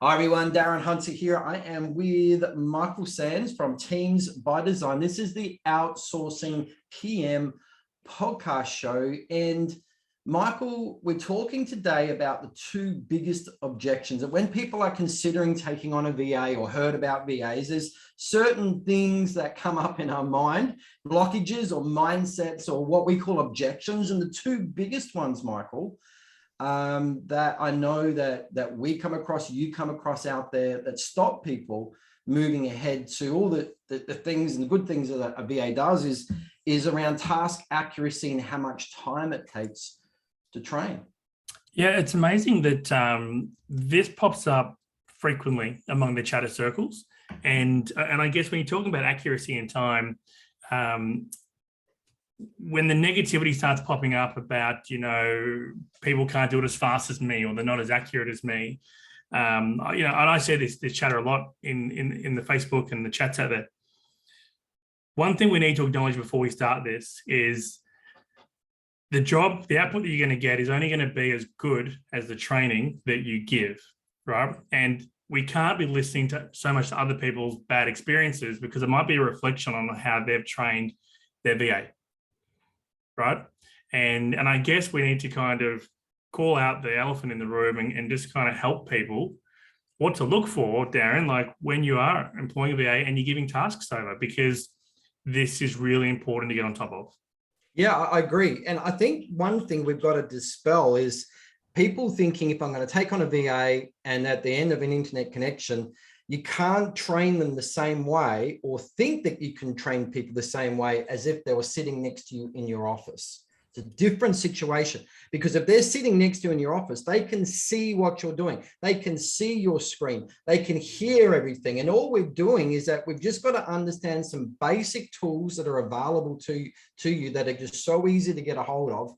Hi everyone, Darren Hunter here. I am with Michael Sands from Teams by Design. This is the Outsourcing PM podcast show. And Michael, we're talking today about the two biggest objections. That when people are considering taking on a VA or heard about VAs, there's certain things that come up in our mind, blockages or mindsets or what we call objections. And the two biggest ones, Michael, that I know that we come across, you come across out there that stop people moving ahead to all the things and the good things that a VA does is around task accuracy and how much time it takes to train. Yeah, it's amazing that this pops up frequently among the chatter circles. And I guess when you're talking about accuracy and time, when the negativity starts popping up about, people can't do it as fast as me or they're not as accurate as me, and I say this chatter a lot in the Facebook and the chats out there. One thing we need to acknowledge before we start this is the output that you're going to get is only going to be as good as the training that you give, right? And we can't be listening to so much to other people's bad experiences because it might be a reflection on how they've trained their VA. Right. And I guess we need to kind of call out the elephant in the room and just kind of help people what to look for, Darren, like when you are employing a VA and you're giving tasks over, because this is really important to get on top of. Yeah, I agree. And I think one thing we've got to dispel is people thinking if I'm going to take on a VA and at the end of an internet connection, you can't train them the same way or think that you can train people the same way as if they were sitting next to you in your office. It's a different situation because if they're sitting next to you in your office, they can see what you're doing. They can see your screen. They can hear everything. And all we're doing is that we've just got to understand some basic tools that are available to you that are just so easy to get a hold of,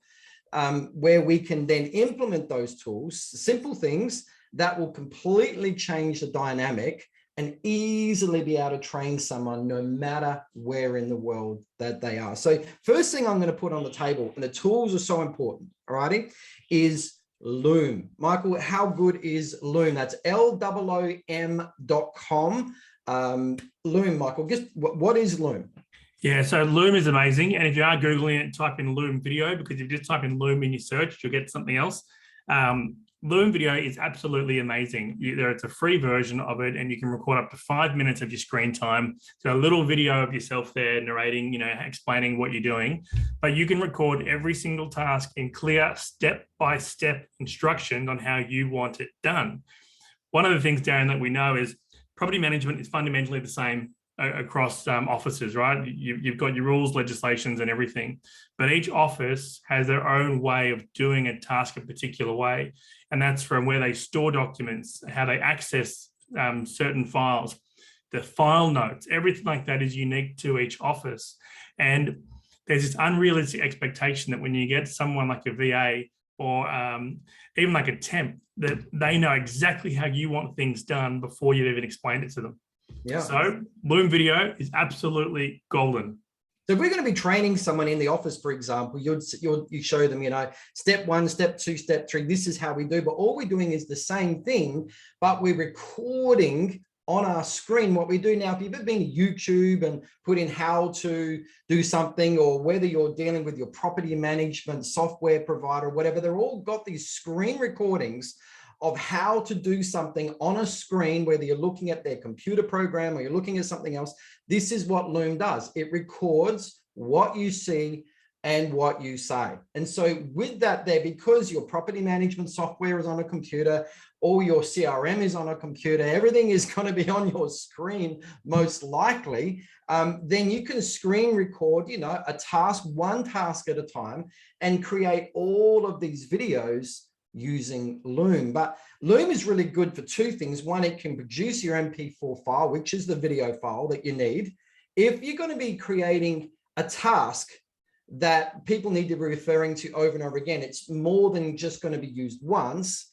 where we can then implement those tools, simple things that will completely change the dynamic and easily be able to train someone no matter where in the world that they are. So first thing I'm going to put on the table, and the tools are so important, all righty, is Loom. Michael, how good is Loom? That's LOOM.com. Loom, Michael, just what is Loom? Yeah, so Loom is amazing. And if you are Googling it, type in Loom video, because if you just type in Loom in your search, you'll get something else. Loom video is absolutely amazing. It's a free version of it, and you can record up to 5 minutes of your screen time. So a little video of yourself there narrating, explaining what you're doing. But you can record every single task in clear step-by-step instructions on how you want it done. One of the things, Darren, that we know is property management is fundamentally the same across offices, right? You've got your rules, legislations, and everything, but each office has their own way of doing a task a particular way, and that's from where they store documents, how they access certain files, the file notes, everything like that is unique to each office. And there's this unrealistic expectation that when you get someone like a VA or even like a temp, that they know exactly how you want things done before you've even explained it to them. Yeah. So Loom video is absolutely golden. So if we're going to be training someone in the office, for example, you show them, step 1, step 2, step 3, this is how we do. But all we're doing is the same thing, but we're recording on our screen what we do. Now, if you've ever been to YouTube and put in how to do something, or whether you're dealing with your property management software provider, or whatever, they're all got these screen recordings of how to do something on a screen, whether you're looking at their computer program or you're looking at something else. This is what Loom does. It records what you see and what you say. And so with that there, because your property management software is on a computer, or your CRM is on a computer, everything is going to be on your screen, most likely, then you can screen record, a task, one task at a time, and create all of these videos using Loom. But Loom is really good for two things. One, it can produce your MP4 file, which is the video file that you need. If you're going to be creating a task that people need to be referring to over and over again, it's more than just going to be used once,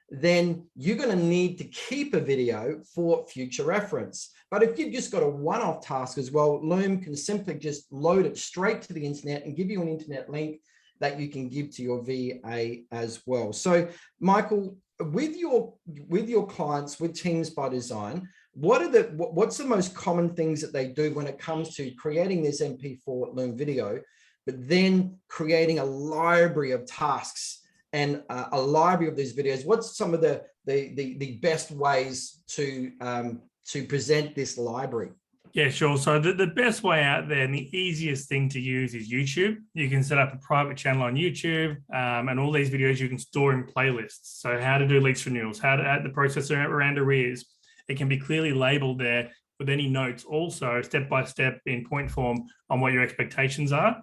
then you're going to need to keep a video for future reference. But if you've just got a one-off task as well, Loom can simply just load it straight to the internet and give you an internet link that you can give to your VA as well. So Michael, with your clients with Teams by Design, what's the most common things that they do when it comes to creating this MP4 Loom video, but then creating a library of tasks and a library of these videos? What's some of the best ways to present this library? Yeah, sure. So the best way out there and the easiest thing to use is YouTube. You can set up a private channel on YouTube, and all these videos you can store in playlists. So how to do lease renewals, how to add the process around arrears. It can be clearly labeled there with any notes, also step-by-step in point form on what your expectations are.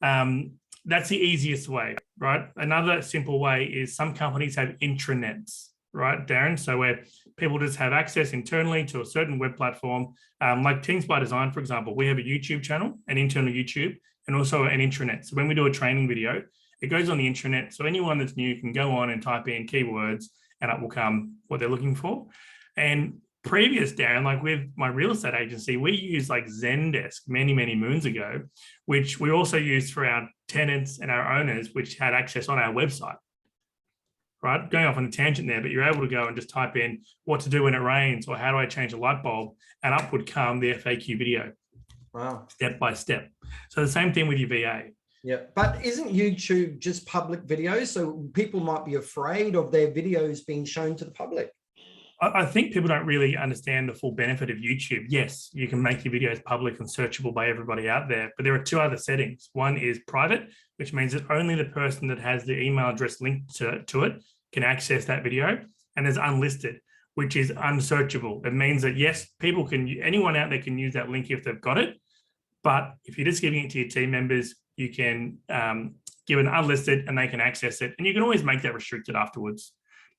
That's the easiest way, right? Another simple way is some companies have intranets, right, Darren? So where people just have access internally to a certain web platform, like Teams by Design, for example. We have a YouTube channel, an internal YouTube, and also an intranet. So when we do a training video, it goes on the intranet. So anyone that's new can go on and type in keywords and it will come what they're looking for. And previous, Darren, like with my real estate agency, we used like Zendesk many, many moons ago, which we also used for our tenants and our owners, which had access on our website. Right, going off on a tangent there, but you're able to go and just type in what to do when it rains or how do I change a light bulb, and up would come the FAQ video. Wow. Step by step. So the same thing with your VA. Yeah, but isn't YouTube just public videos? So people might be afraid of their videos being shown to the public. I think people don't really understand the full benefit of YouTube. Yes, you can make your videos public and searchable by everybody out there, but there are two other settings. One is private, which means that only the person that has the email address linked to it can access that video. And there's unlisted, which is unsearchable. It means that, yes, people can, anyone out there can use that link if they've got it. But if you're just giving it to your team members, you can give it unlisted and they can access it. And you can always make that restricted afterwards.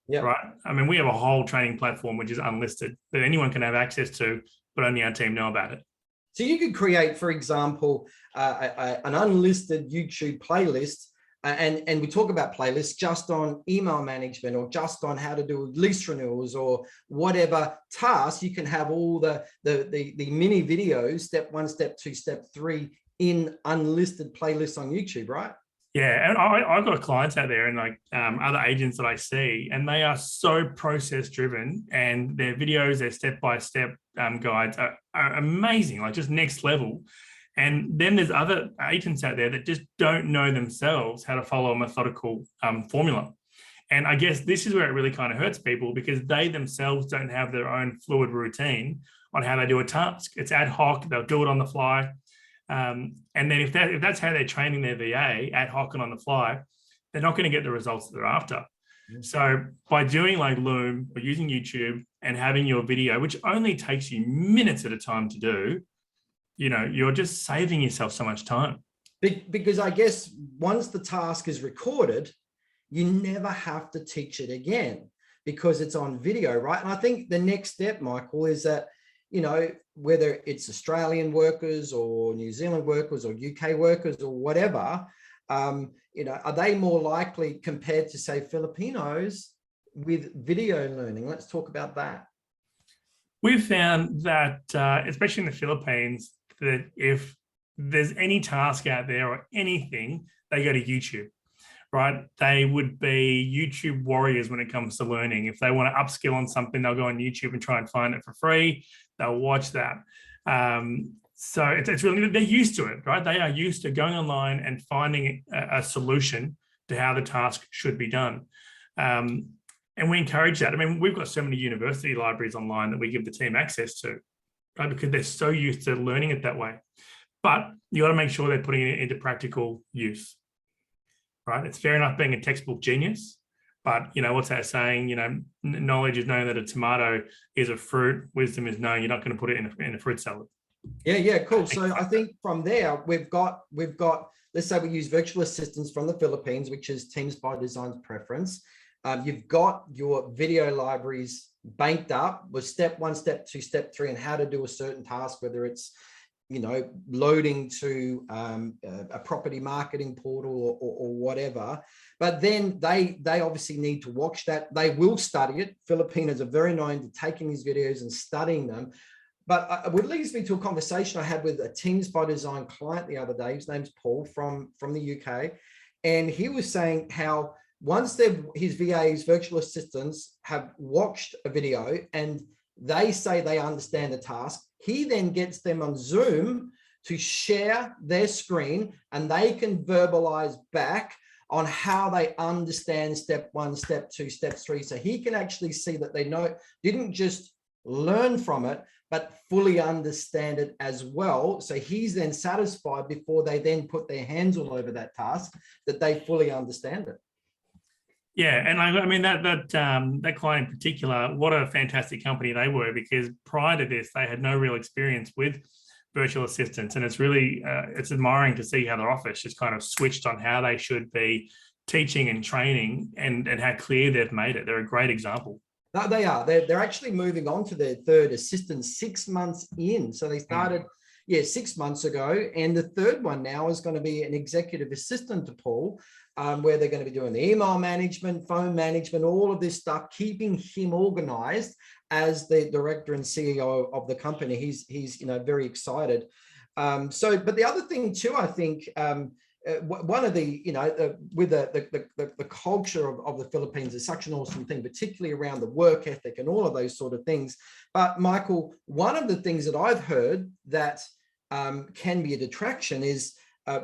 Yeah. Right. I mean, we have a whole training platform which is unlisted that anyone can have access to, but only our team know about it. So you could create, for example, an unlisted YouTube playlist, and we talk about playlists just on email management or just on how to do lease renewals or whatever task. You can have all the mini videos, step 1, step 2, step 3 in unlisted playlists on YouTube, right? Yeah, and I've got clients out there and like other agents that I see, and they are so process driven, and their videos, their step-by-step guides are amazing, like just next level. And then there's other agents out there that just don't know themselves how to follow a methodical formula. And I guess this is where it really kind of hurts people, because they themselves don't have their own fluid routine on how they do a task. It's ad hoc, they'll do it on the fly. And then if that's how they're training their VA, ad hoc and on the fly, they're not going to get the results that they're after. Mm-hmm. So by doing like Loom or using YouTube and having your video, which only takes you minutes at a time to do, you're just saving yourself so much time. Because I guess once the task is recorded, you never have to teach it again because it's on video, right? And I think the next step, Michael, is that whether it's Australian workers or New Zealand workers or UK workers or whatever, are they more likely compared to, say, Filipinos with video learning? Let's talk about that. We've found that, especially in the Philippines, that if there's any task out there or anything, they go to YouTube. Right? They would be YouTube warriors when it comes to learning. If they want to upskill on something, they'll go on YouTube and try and find it for free. They'll watch that. So it's really, they're used to it, right? They are used to going online and finding a solution to how the task should be done. And we encourage that. I mean, we've got so many university libraries online that we give the team access to, right? Because they're so used to learning it that way. But you got to make sure they're putting it into practical use. Right? It's fair enough being a textbook genius, but what's that saying? Knowledge is knowing that a tomato is a fruit. Wisdom is knowing you're not going to put it in a fruit salad. Yeah, cool. So I think from there we've got. Let's say we use virtual assistants from the Philippines, which is Teams by Design's preference. You've got your video libraries banked up with step 1, step 2, step 3, and how to do a certain task, whether it's loading to a property marketing portal or whatever. But then they obviously need to watch that. They will study it. Filipinos are very known to taking these videos and studying them. But it leads me to a conversation I had with a Teams by Design client the other day. His name's Paul from the UK. And he was saying how once his VAs, virtual assistants, have watched a video and they say they understand the task, he then gets them on Zoom to share their screen, and they can verbalize back on how they understand step 1, step 2, step 3. So he can actually see that they didn't just learn from it, but fully understand it as well. So he's then satisfied before they then put their hands all over that task, that they fully understand it. Yeah, and I mean that client in particular, what a fantastic company they were, because prior to this, they had no real experience with virtual assistants, and it's really it's admiring to see how their office just kind of switched on how they should be teaching and training, and how clear they've made it. They're a great example. No, they are. They're actually moving on to their third assistant 6 months in. So they started, 6 months ago, and the third one now is going to be an executive assistant to Paul, where they're going to be doing the email management, phone management, all of this stuff, keeping him organized as the director and CEO of the company. He's very excited. But the other thing too, I think, one of the, with the culture of the Philippines is such an awesome thing, particularly around the work ethic and all of those sort of things. But Michael, one of the things that I've heard that can be a detraction is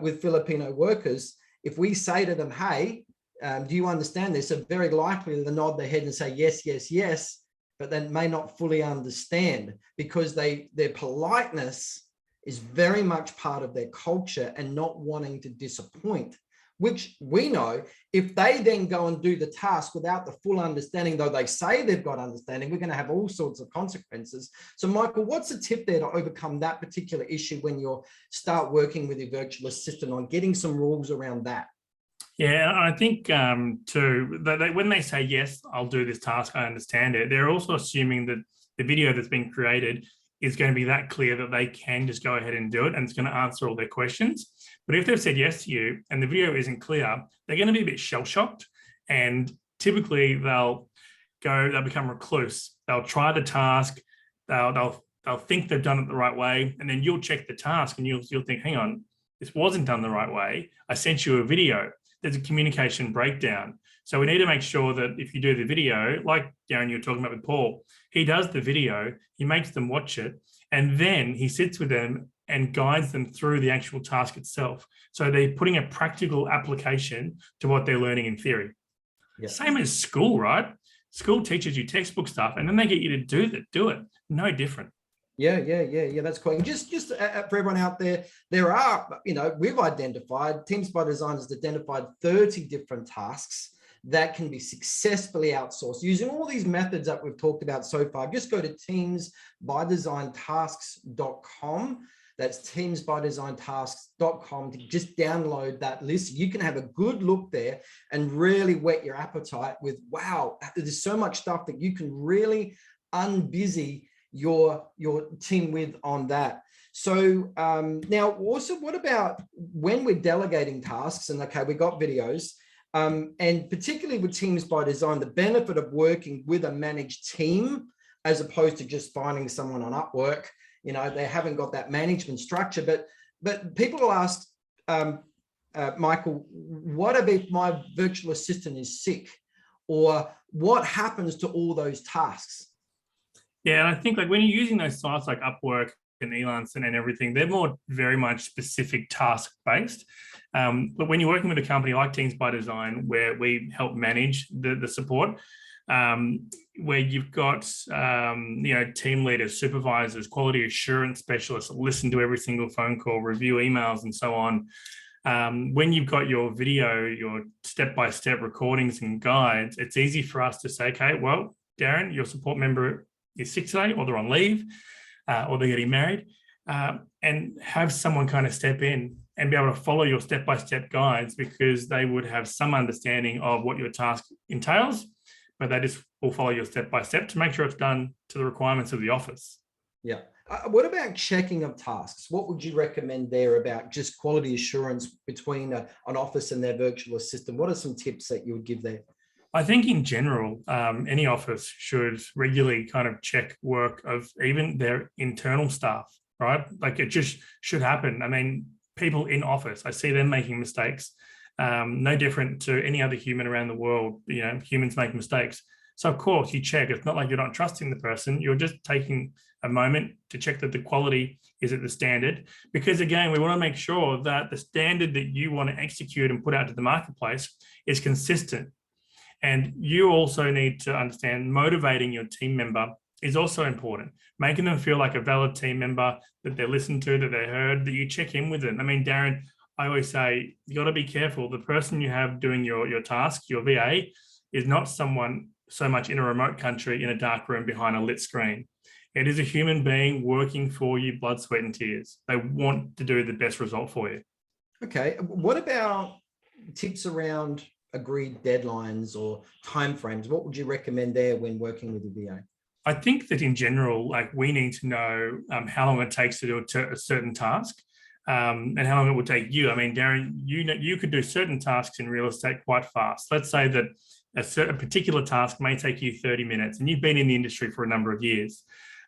with Filipino workers, if we say to them, hey, do you understand this? They're very likely to nod their head and say, yes, yes, yes, but they may not fully understand, because their politeness is very much part of their culture and not wanting to disappoint, which we know if they then go and do the task without the full understanding, though they say they've got understanding, we're going to have all sorts of consequences. So Michael, what's the tip there to overcome that particular issue when you start working with your virtual assistant on getting some rules around that? Yeah, I think too, when they say, yes, I'll do this task, I understand it, they're also assuming that the video that's been created is going to be that clear that they can just go ahead and do it, and it's going to answer all their questions. But if they've said yes to you and the video isn't clear, they're going to be a bit shell-shocked, and typically they'll become recluse. They'll try the task, they'll think they've done it the right way, and then you'll check the task and you'll think, hang on, this wasn't done the right way. I sent you a video. There's a communication breakdown. So we need to make sure that if you do the video, like Darren, you were talking about with Paul, he does the video, he makes them watch it, and then he sits with them and guides them through the actual task itself. So they're putting a practical application to what they're learning in theory. Yeah. Same as school, right? School teaches you textbook stuff, and then they get you to do it. No different. Yeah, that's cool. And just for everyone out there, there are, we've identified, Teams by Design has identified 30 different tasks that can be successfully outsourced using all these methods that we've talked about so far. Just go to teamsbydesigntasks.com. That's teamsbydesigntasks.com to just download that list. You can have a good look there and really whet your appetite with, wow, there's so much stuff that you can really unbusy your team with on that. So now also, what about when we're delegating tasks, and okay, we got videos, and particularly with Teams by Design, the benefit of working with a managed team as opposed to just finding someone on Upwork, they haven't got that management structure, but people will ask, Michael, what if my virtual assistant is sick, or what happens to all those tasks? Yeah, and I think like when you're using those sites like Upwork and Elance and everything, they're more very much specific task based. But when you're working with a company like Teams by Design, where we help manage the support, where you've got team leaders, supervisors, quality assurance specialists that listen to every single phone call, review emails, and so on. When you've got your video, your step-by-step recordings and guides, it's easy for us to say, okay, well, Darren, your support member is sick today, or they're on leave, or they're getting married, and have someone kind of step in and be able to follow your step-by-step guides, because they would have some understanding of what your task entails, but they just will follow your step-by-step to make sure it's done to the requirements of the office. Yeah. What about checking of tasks? What would you recommend there about just quality assurance between an office and their virtual assistant? What are some tips that you would give there? I think in general, any office should regularly kind of check work of even their internal staff, right? Like it just should happen. I mean, people in office, I see them making mistakes. no different to any other human around the world. You know, humans make mistakes. So of course you check. It's not like you're not trusting the person. You're just taking a moment to check that the quality is at the standard. Because again, we want to make sure that the standard that you want to execute and put out to the marketplace is consistent. And you also need to understand motivating your team member is also important. Making them feel like a valid team member, that they're listened to, that they're heard, that you check in with them. I mean, Darren, I always say, you got to be careful. The person you have doing your task, your VA, is not someone so much in a remote country in a dark room behind a lit screen. It is a human being working for you, blood, sweat, and tears. They want to do the best result for you. Okay. What about tips around agreed deadlines or timeframes? What would you recommend there when working with a VA? I think that in general, like, we need to know how long it takes to do a certain task, and how long it would take you. I mean, Darren, you could do certain tasks in real estate quite fast. Let's say that a particular task may take you 30 minutes, and you've been in the industry for a number of years.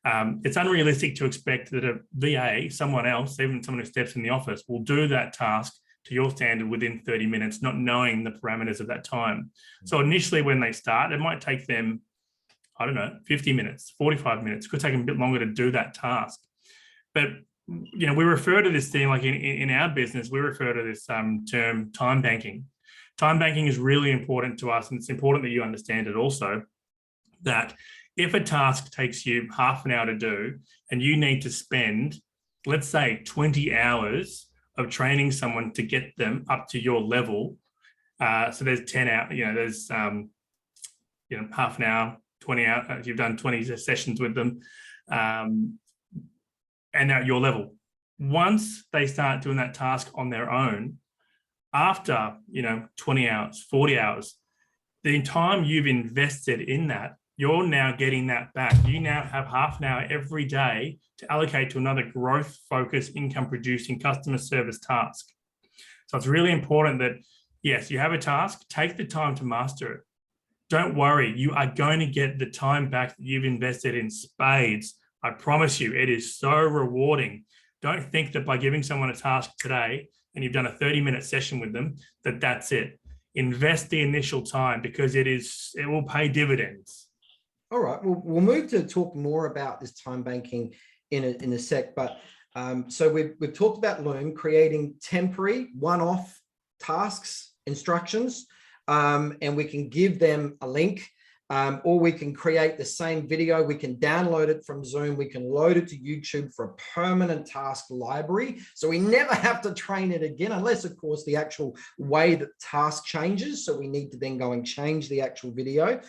It's unrealistic to expect that a VA, someone else, even someone who steps in the office, will do that task to your standard within 30 minutes, not knowing the parameters of that time. So initially when they start, it might take them, I don't know, 50 minutes, 45 minutes. It could take them a bit longer to do that task. But, you know, we refer to this thing, like in our business, we refer to this term time banking. Time banking is really important to us, and it's important that you understand it also, that if a task takes you half an hour to do and you need to spend, let's say, 20 hours of training someone to get them up to your level, so there's 10 hours, you know, there's half an hour, 20 hours, you've done 20 sessions with them, and at your level. Once they start doing that task on their own, after 20 hours, 40 hours, the time you've invested in that, you're now getting that back. You now have half an hour every day to allocate to another growth-focused, income-producing customer service task. So it's really important that, yes, you have a task, take the time to master it. Don't worry, you are going to get the time back that you've invested in spades. I promise you, it is so rewarding. Don't think that by giving someone a task today and you've done a 30-minute session with them, that's it. Invest the initial time, because it will pay dividends. All right, we'll move to talk more about this time banking in a sec. But so we've talked about Loom creating temporary one-off tasks, instructions, and we can give them a link, or we can create the same video. We can download it from Zoom. We can load it to YouTube for a permanent task library. So we never have to train it again, unless, of course, the actual way that task changes. So we need to then go and change the actual video.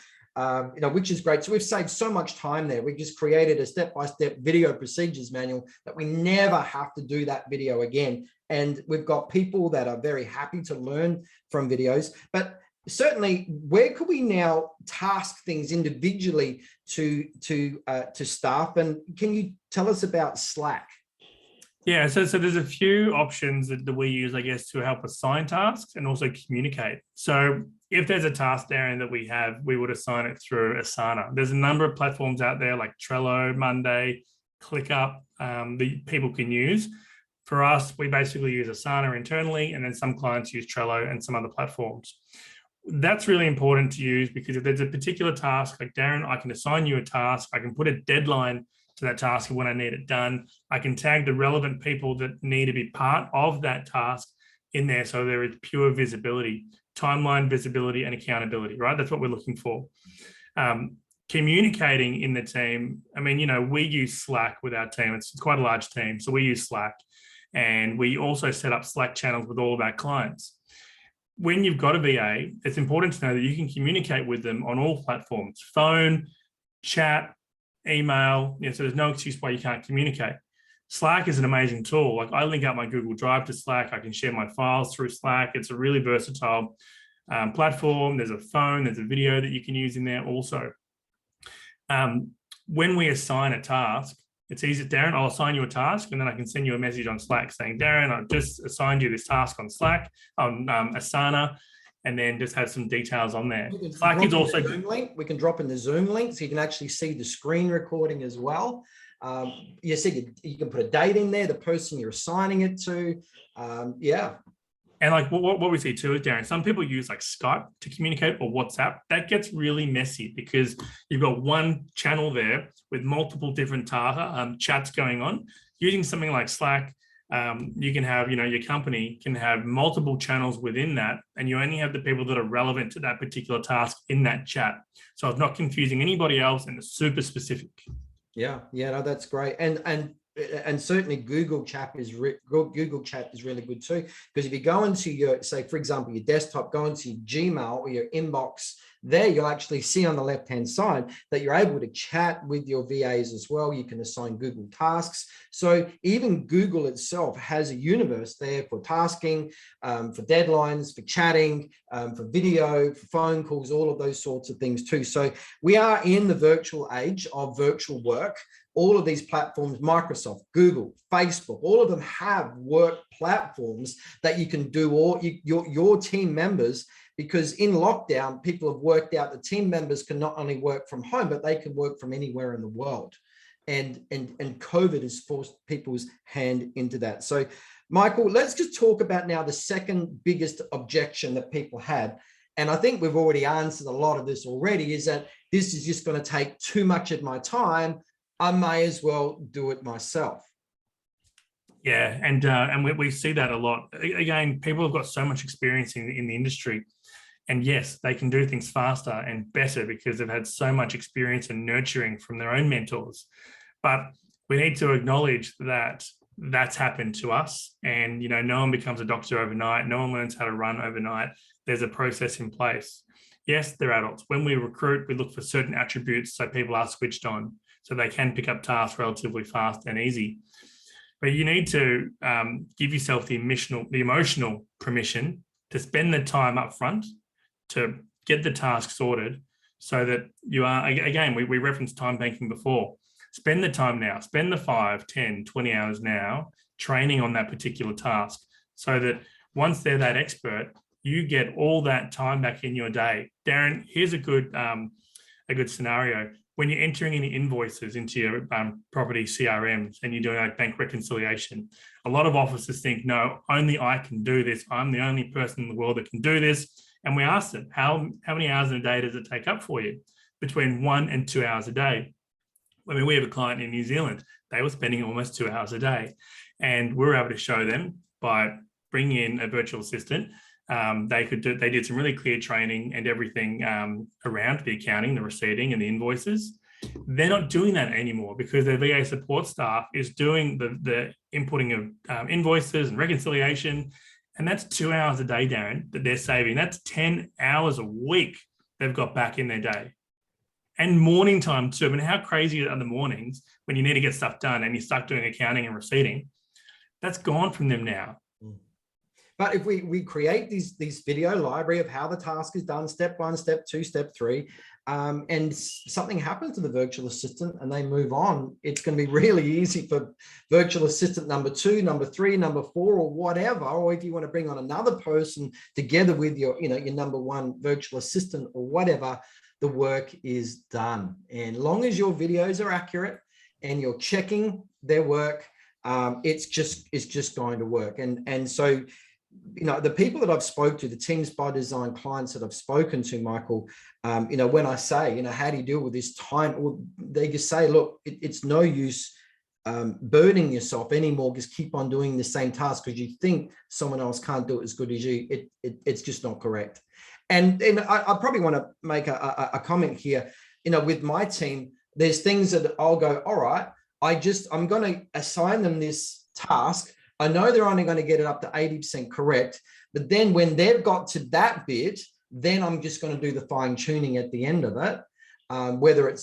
Which is great. So we've saved so much time there. We just created a step-by-step video procedures manual that we never have to do that video again. And we've got people that are very happy to learn from videos. But certainly, where could we now task things individually to staff? And can you tell us about Slack? Yeah, so there's a few options that we use, I guess, to help assign tasks and also communicate. So if there's a task, Darren, that we would assign it through Asana. There's a number of platforms out there like Trello, Monday, ClickUp, that people can use. For us, we basically use Asana internally, and then some clients use Trello and some other platforms. That's really important to use, because if there's a particular task, like Darren, I can assign you a task, I can put a deadline to that task when I need it done. I can tag the relevant people that need to be part of that task in there, so there is pure visibility, timeline visibility, and accountability, right? That's what we're looking for. Communicating in the team, I mean, we use Slack with our team. It's quite a large team, so we use Slack, and we also set up Slack channels with all of our clients. When you've got a VA, it's important to know that you can communicate with them on all platforms: phone, chat, email. So there's no excuse why you can't communicate. Slack is an amazing tool. Like, I link up my Google Drive to Slack. I can share my files through Slack. It's a really versatile platform. There's a phone, there's a video that you can use in there also. When we assign a task, it's easy. Darren, I'll assign you a task, and then I can send you a message on Slack saying, Darren, I've just assigned you this task on Slack, on Asana, and then just have some details on there. Slack is also Zoom link. We can drop in the Zoom link, so you can actually see the screen recording as well. You can put a date in there, the person you're assigning it to. Yeah. And like what we see too is, Darren, some people use like Skype to communicate or WhatsApp. That gets really messy because you've got one channel there with multiple different chats going on. Using something like Slack, you can have, your company can have multiple channels within that, and you only have the people that are relevant to that particular task in that chat. So it's not confusing anybody else, and it's super specific. Yeah, no, that's great. And certainly Google Chat is really good too, because if you go into your, say, for example, your desktop, go into your Gmail or your inbox, there you'll actually see on the left-hand side that you're able to chat with your VAs as well. You can assign Google tasks. So even Google itself has a universe there for tasking, for deadlines, for chatting, for video, for phone calls, all of those sorts of things too. So we are in the virtual age of virtual work. All of these platforms, Microsoft, Google, Facebook, all of them have work platforms that you can do all your team members, because in lockdown, people have worked out that team members can not only work from home, but they can work from anywhere in the world. And COVID has forced people's hand into that. So, Michael, let's just talk about now the second biggest objection that people had. And I think we've already answered a lot of this already, is that this is just going to take too much of my time. I may as well do it myself. Yeah, and we see that a lot. Again, people have got so much experience in the industry, and yes, they can do things faster and better because they've had so much experience and nurturing from their own mentors. But we need to acknowledge that that's happened to us, and no one becomes a doctor overnight. No one learns how to run overnight. There's a process in place. Yes, they're adults. When we recruit, we look for certain attributes so people are switched on, so they can pick up tasks relatively fast and easy. But you need to give yourself the emotional permission to spend the time up front to get the task sorted, so that you are, again, we referenced time banking before. Spend the time now, spend the 5, 10, 20 hours now training on that particular task, so that once they're that expert, you get all that time back in your day. Darren, here's a good scenario. When you're entering any invoices into your property CRMs and you're doing a bank reconciliation, a lot of officers think, no, only I can do this. I'm the only person in the world that can do this. And we ask them, how many hours in a day does it take up for you? Between 1 and 2 hours a day. I mean, we have a client in New Zealand. They were spending almost 2 hours a day. And we were able to show them by bringing in a virtual assistant. They did some really clear training and everything around the accounting, the receipting and the invoices. They're not doing that anymore because their VA support staff is doing the inputting of invoices and reconciliation. And that's 2 hours a day, Darren, that they're saving. That's 10 hours a week they've got back in their day. And morning time too. I mean, how crazy are the mornings when you need to get stuff done and you're stuck doing accounting and receipting? That's gone from them now. But if we create these video library of how the task is done, step 1, step 2, step 3, and something happens to the virtual assistant and they move on, it's going to be really easy for virtual assistant number 2, number 3, number 4, or whatever. Or if you want to bring on another person together with your number 1 virtual assistant or whatever, the work is done. And long as your videos are accurate and you're checking their work, it's just going to work. And so, the people that I've spoken to, the Teams by Design clients that I've spoken to, Michael, when I say, how do you deal with this time? Well, they just say, look, it's no use burdening yourself anymore. Just keep on doing the same task because you think someone else can't do it as good as you. It's just not correct. And I probably want to make a comment here. With my team, there's things that I'll go, all right, I'm going to assign them this task. I know they're only going to get it up to 80% correct, but then when they've got to that bit, then I'm just going to do the fine tuning at the end of it. Whether it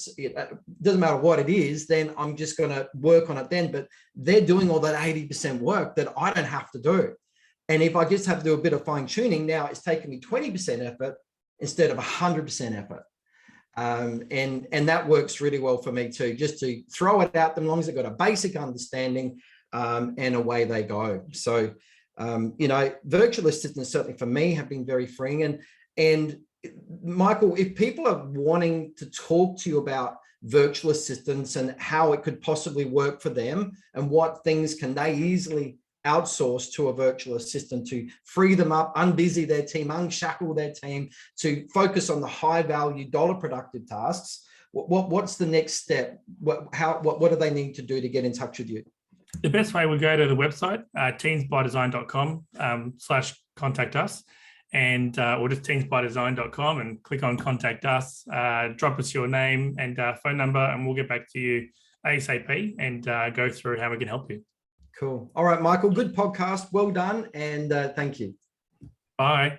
doesn't matter what it is, then I'm just going to work on it then, but they're doing all that 80% work that I don't have to do. And if I just have to do a bit of fine tuning, now it's taking me 20% effort instead of 100% effort. And that works really well for me too, just to throw it out them as long as they've got a basic understanding. And away they go. So, virtual assistants certainly for me have been very freeing. And Michael, if people are wanting to talk to you about virtual assistants and how it could possibly work for them and what things can they easily outsource to a virtual assistant to free them up, unbusy their team, unshackle their team, to focus on the high value dollar productive tasks, what's the next step? What do they need to do to get in touch with you? The best way would go to the website, teamsbydesign.com/contact us, and or just teamsbydesign.com and click on contact us, drop us your name and phone number, and we'll get back to you ASAP and go through how we can help you. Cool. All right, Michael, good podcast. Well done. And thank you. Bye.